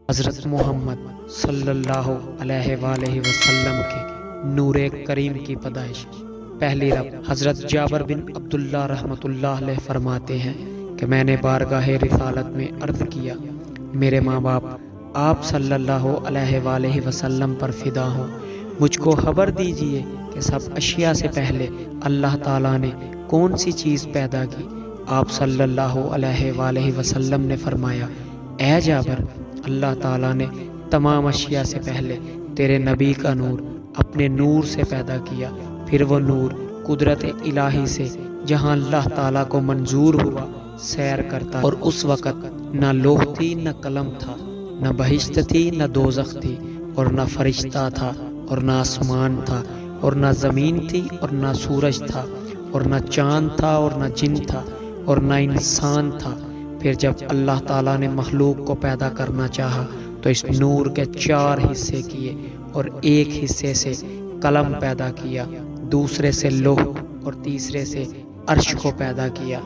حضرت محمد صلی اللہ علیہ وآلہ وسلم کے نور کریم کی پیدائش۔ پہلی رب حضرت جابر بن عبداللہ رحمۃ اللہ علیہ فرماتے ہیں کہ میں نے بارگاہ رسالت میں عرض کیا، میرے ماں باپ آپ صلی اللہ علیہ وآلہ وسلم پر فدا ہوں، مجھ کو خبر دیجئے کہ سب اشیاء سے پہلے اللہ تعالیٰ نے کون سی چیز پیدا کی؟ آپ صلی اللہ علیہ وآلہ وسلم نے فرمایا، اے جابر، اللہ تعالیٰ نے تمام اشیاء سے پہلے تیرے نبی کا نور اپنے نور سے پیدا کیا، پھر وہ نور قدرت الہی سے جہاں اللہ تعالیٰ کو منظور ہوا سیر کرتا، اور اس وقت نہ لوح تھی نہ قلم تھا، نہ بہشت تھی نہ دوزخ تھی، اور نہ فرشتہ تھا اور نہ آسمان تھا، اور نہ زمین تھی اور نہ سورج تھا، اور نہ چاند تھا اور نہ جن تھا، اور نہ انسان تھا۔ پھر جب اللہ تعالیٰ نے مخلوق کو پیدا کرنا چاہا تو اس نور کے 4 حصے کیے، اور ایک حصے سے قلم پیدا کیا، دوسرے سے لوح اور تیسرے سے عرش کو پیدا کیا۔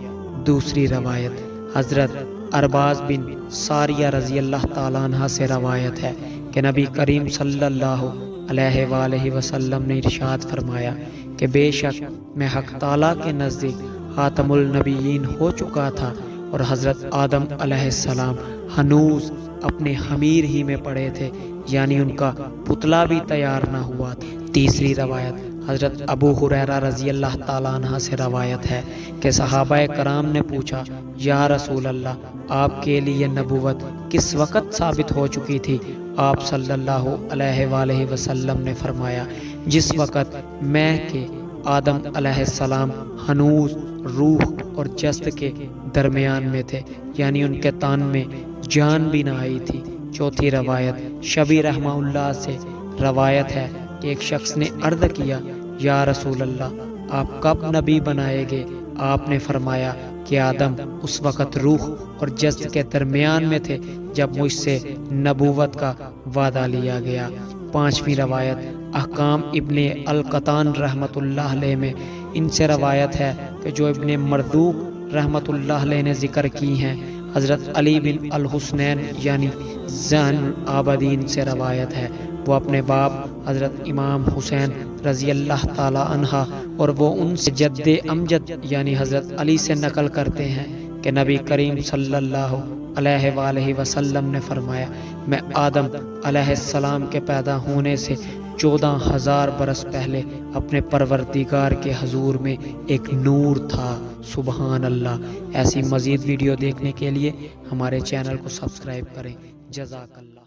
دوسری روایت حضرت ارباز بن ساریہ رضی اللہ تعالیٰ عنہ سے روایت ہے کہ نبی کریم صلی اللہ علیہ وآلہ وسلم نے ارشاد فرمایا کہ بے شک میں حق تعالیٰ کے نزدیک خاتم النبیین ہو چکا تھا، اور حضرت آدم علیہ السلام ہنوز اپنے خمیر ہی میں پڑے تھے، یعنی ان کا پتلا بھی تیار نہ ہوا تھا۔ تیسری روایت حضرت ابو ہریرہ رضی اللہ تعالیٰ عنہ سے روایت ہے کہ صحابہ کرام نے پوچھا، یا رسول اللہ، آپ کے لیے نبوت کس وقت ثابت ہو چکی تھی؟ آپ صلی اللہ علیہ وآلہ وسلم نے فرمایا، جس وقت میں کہ آدم علیہ السلام ہنوز روح اور جسد کے درمیان میں تھے، یعنی ان کے تان میں جان بھی نہ آئی تھی۔ چوتھی روایت شبی رحمہ اللہ سے روایت ہے کہ ایک شخص نے عرض کیا، یا رسول اللہ، آپ کب نبی بنائے گے؟ آپ نے فرمایا کہ آدم اس وقت روح اور جسد کے درمیان میں تھے جب مجھ سے نبوت کا وعدہ لیا گیا۔ پانچویں روایت احکام ابن القطان رحمۃ اللہ علیہ میں ان سے روایت ہے کہ جو ابن مردوق رحمۃ اللہ علیہ نے ذکر کی ہیں۔ حضرت علی بن الحسنین یعنی زین العابدین سے روایت ہے، وہ اپنے باپ حضرت امام حسین رضی اللہ تعالی عنہ اور وہ ان سے جد امجد یعنی حضرت علی سے نقل کرتے ہیں کہ نبی کریم صلی اللہ علیہ وآلہ وسلم نے فرمایا، میں آدم علیہ السلام کے پیدا ہونے سے 14,000 برس پہلے اپنے پروردگار کے حضور میں ایک نور تھا۔ سبحان اللہ۔ ایسی مزید ویڈیو دیکھنے کے لیے ہمارے چینل کو سبسکرائب کریں۔ جزاک اللہ۔